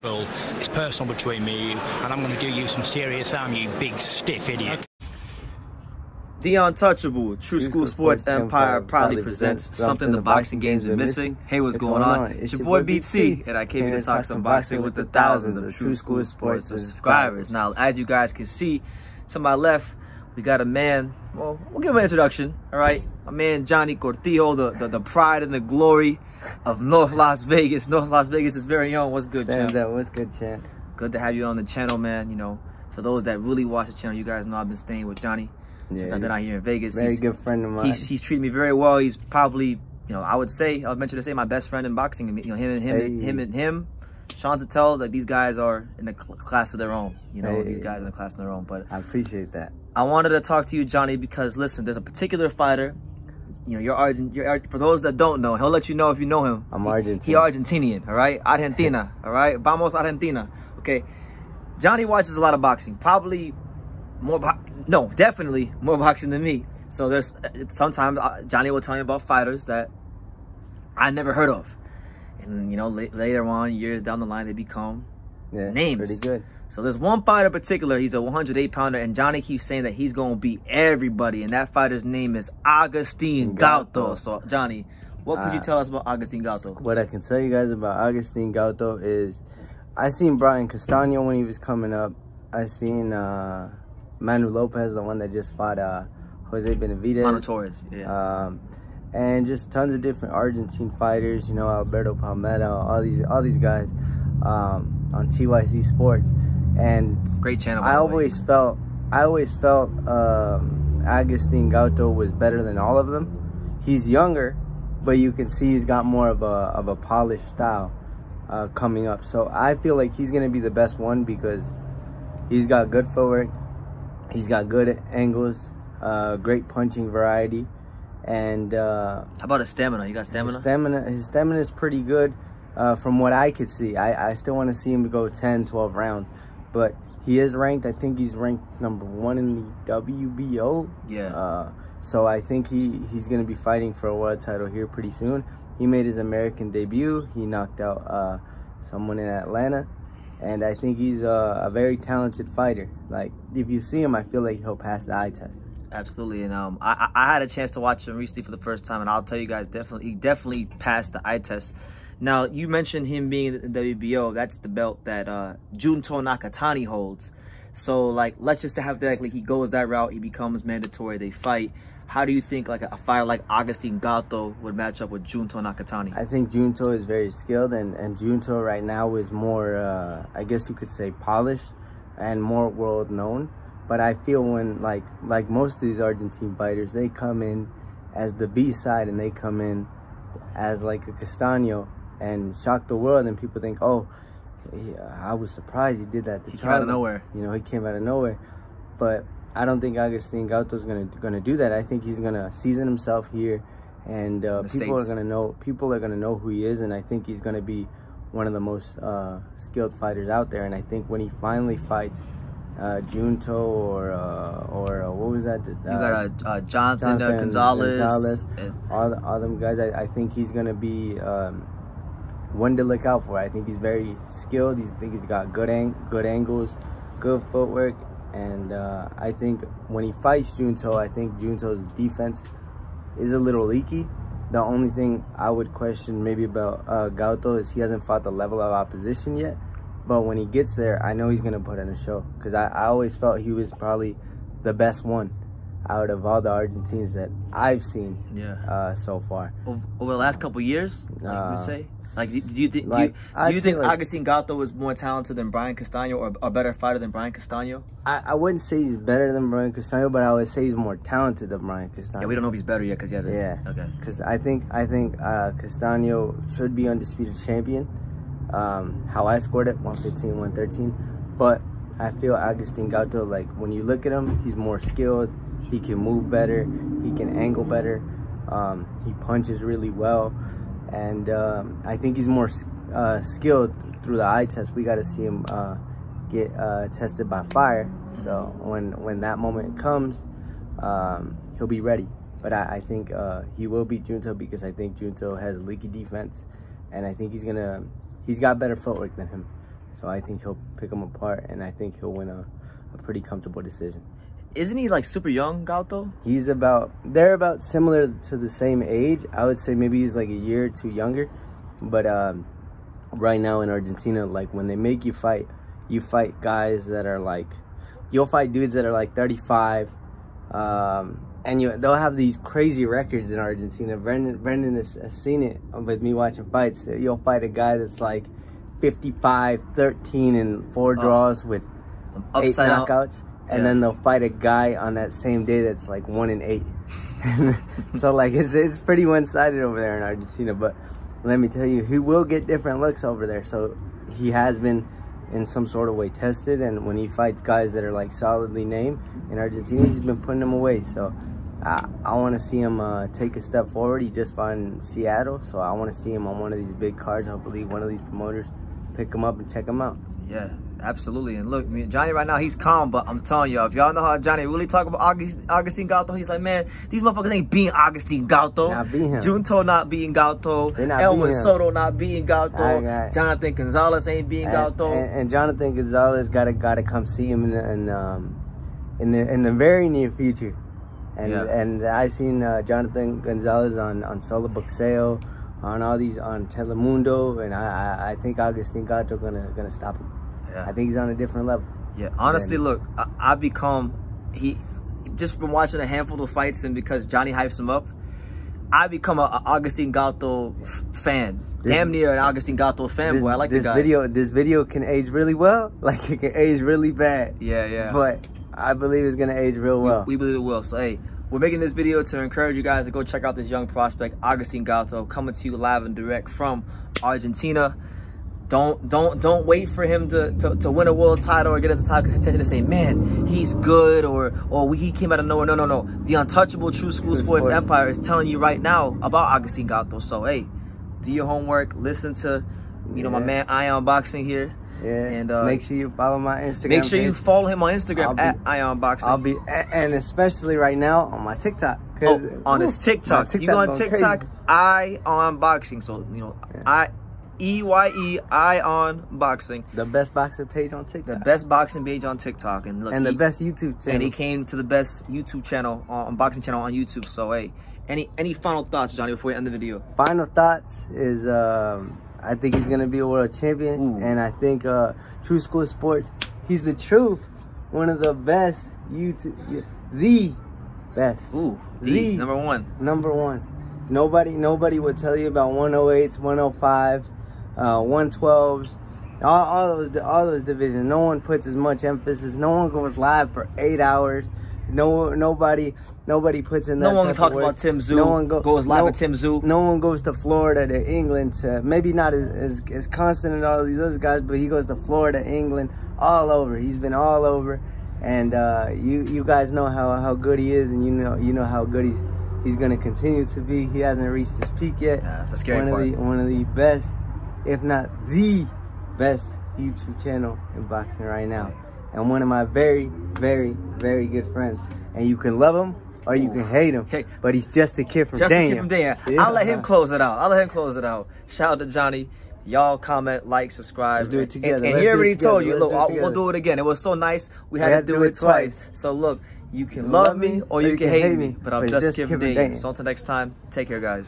It's personal between me and you, and I'm going to do you some serious harm, you big stiff idiot. The Untouchable True School Sports Empire proudly presents something the boxing game's been missing. Hey, what's going on? It's your boy BT, and I came here to talk some boxing with the thousands of True School Sports subscribers. Now, as you guys can see, to my left, we got a man. Well, we'll give him an introduction. All right, my man Jony Cortijo, the pride and the glory of North Las Vegas. North Las Vegas is very own. What's good, champ? What's good, champ? Good to have you on the channel, man. You know, for those that really watch the channel, you guys know I've been staying with Jony since I've been out here in Vegas. Very good friend of mine. He's treated me very well. He's probably, you know, I would venture to say my best friend in boxing. You know, him, Sean Zattel, like these guys are in a class of their own. You know, these guys are in a class of their own. But I appreciate that. I wanted to talk to you, Jony, because listen, there's a particular fighter. You know, you're for those that don't know, he'll let you know if you know him. I'm Argentinian. He Argentinian, all right? Argentina, all right? Vamos Argentina, okay? Jony watches a lot of boxing, probably definitely more boxing than me. So there's sometimes Jony will tell me about fighters that I never heard of, and you know, later on, years down the line, they become names. Pretty good. So there's one fighter in particular, he's a 108-pounder, and Jony keeps saying that he's going to beat everybody, and that fighter's name is Agustin Gauto. So, Jony, what could you tell us about Agustin Gauto? What I can tell you guys about Agustin Gauto is I seen Brian Castano when he was coming up. I seen Manu Lopez, the one that just fought Jose Benavidez. Manu Torres, yeah. And just tons of different Argentine fighters, you know, Alberto Palmetto, all these guys on TYC Sports. And great channel. I always felt Agustin Gauto was better than all of them. He's younger, but you can see he's got more of a polished style coming up. So I feel like he's gonna be the best one because he's got good footwork, he's got good angles, great punching variety, and how about his stamina? You got stamina? His stamina is pretty good from what I could see. I still want to see him go 10, 12 rounds. But he is ranked. I think he's ranked #1 in the WBO. Yeah. So I think he's going to be fighting for a world title here pretty soon. He made his American debut. He knocked out someone in Atlanta. And I think he's a very talented fighter. Like, if you see him, I feel like he'll pass the eye test. Absolutely. And I had a chance to watch him recently for the first time. And I'll tell you guys, he definitely passed the eye test. Now, you mentioned him being in the WBO. That's the belt that Junto Nakatani holds. So, like, let's just say hypothetically he goes that route, he becomes mandatory, they fight. How do you think like a fighter like Agustin Gauto would match up with Junto Nakatani? I think Junto is very skilled, and Junto right now is more, I guess you could say, polished and more world known. But I feel when, like most of these Argentine fighters, they come in as the B-side and they come in as like a Castano and shock the world, and people think, oh, I was surprised he did that to Charlie. He came out of nowhere. You know, he came out of nowhere. But I don't think Agustin Gauto's gonna do that. I think he's gonna season himself here, and people are gonna know who he is, and I think he's gonna be one of the most skilled fighters out there. And I think when he finally fights Junto or what was that? You got Jonathan Gonzalez. All them guys. I think he's gonna be one to look out for. I think he's very skilled. I think he's got good angles, good footwork, and I think when he fights Junto, I think Junto's defense is a little leaky. The only thing I would question maybe about Gauto is he hasn't fought the level of opposition yet. But when he gets there, I know he's going to put in a show. Because I always felt he was probably the best one out of all the Argentines that I've seen so far. Over the last couple years, like you say? Like, do you think Agustin Gauto is more talented than Brian Castano, or a better fighter than Brian Castano? I wouldn't say he's better than Brian Castano, but I would say he's more talented than Brian Castano. Yeah, we don't know if he's better yet because he hasn't. Yeah. Okay. Because I think Castano should be undisputed champion. How I scored it, 115, 113. But I feel Agustin Gauto, like, when you look at him, he's more skilled. He can move better. He can angle better. He punches really well. And I think he's more skilled through the eye test. We got to see him get tested by fire. So when that moment comes, he'll be ready. But I think he will beat Junto because I think Junto has leaky defense, and I think he's got better footwork than him. So I think he'll pick him apart, and I think he'll win a pretty comfortable decision. Isn't he like super young, Gauto? They're about similar to the same age. I would say maybe he's like a year or two younger. But right now in Argentina, like when they make you fight guys that are like, you'll fight dudes that are like 35, and they'll have these crazy records in Argentina. Brendan has seen it with me watching fights. You'll fight a guy that's like 55, 13, and 4 draws with 8 knockouts. And then they'll fight a guy on that same day that's like 1 and 8. So like it's pretty one-sided over there in Argentina. But let me tell you, he will get different looks over there. So he has been in some sort of way tested, and when he fights guys that are like solidly named in Argentina, he's been putting them away. So I want to see him take a step forward. He just fought in Seattle, so I want to see him on one of these big cards. Hopefully one of these promoters pick him up and check him out. Yeah, absolutely. And look, Jony right now, he's calm, but I'm telling y'all, if y'all know how Jony really talk about Agustin Gauto, he's like, man, these motherfuckers ain't beating Agustin Gauto. Not beating him. Junto not beating Gauto. Elmer Soto not beating Gauto. Jonathan Gonzalez ain't beating Gauto. And Jonathan Gonzalez gotta come see him in the very near future. And I seen Jonathan Gonzalez on Solo Boxeo, on all these, on Telemundo, and I think Agustin Gauto gonna stop him. Yeah. I think he's on a different level. Yeah, honestly, look, I've become, just from watching a handful of fights and because Jony hypes him up, I become an Agustin Gauto fan. Damn near an Agustin Gauto fanboy. I like this guy. This video can age really well, like it can age really bad. Yeah. But I believe it's gonna age real well. We believe it will. So hey, we're making this video to encourage you guys to go check out this young prospect, Agustin Gauto, coming to you live and direct from Argentina. Don't wait for him to win a world title or get into title contention and say, man, he's good or he came out of nowhere. No. The untouchable True School Sports Empire is telling you right now about Agustin Gauto. So hey, do your homework, listen to my man Ion Boxing here. Yeah, and make sure you follow my Instagram. Make sure you follow him on Instagram at Ion Boxing. And especially right now on my TikTok. On his TikTok. You go on TikTok, Ion Boxing. So EYE Ion Boxing. The best boxing page on TikTok. The best boxing page on TikTok. And look, the best YouTube channel. And he came to the best YouTube channel, boxing channel on YouTube. So hey, any final thoughts, Jony, before we end the video? Final thoughts is I think he's gonna be a world champion. Ooh. And I think True School Sports, he's the truth. One of the best YouTube, the best. Ooh, the number one. Number one. Nobody would tell you about 108s, 105s. 112s, all those divisions. No one puts as much emphasis. No one goes live for 8 hours. Nobody puts in that. No one talks about Tim Tszyu. No one goes live with Tim Tszyu. No one goes to Florida, to England, to maybe not as constant as all these other guys, but he goes to Florida, England, all over. He's been all over, and you guys know how good he is, and you know how good he's gonna continue to be. He hasn't reached his peak yet. Yeah, that's a scary part. One of the best, if not the best YouTube channel in boxing right now. And one of my very, very, very good friends. And you can love him or you can hate him. Hey, but he's just a kid from Daniel. Yeah. I'll let him close it out. Shout out to Jony. Y'all comment, like, subscribe. Let's do it together. And he already told you, look, we'll do it again. It was so nice. We had to do it twice. So look, you can love me or you can hate me. But I'm just Kid from Daniel. So until next time, take care, guys.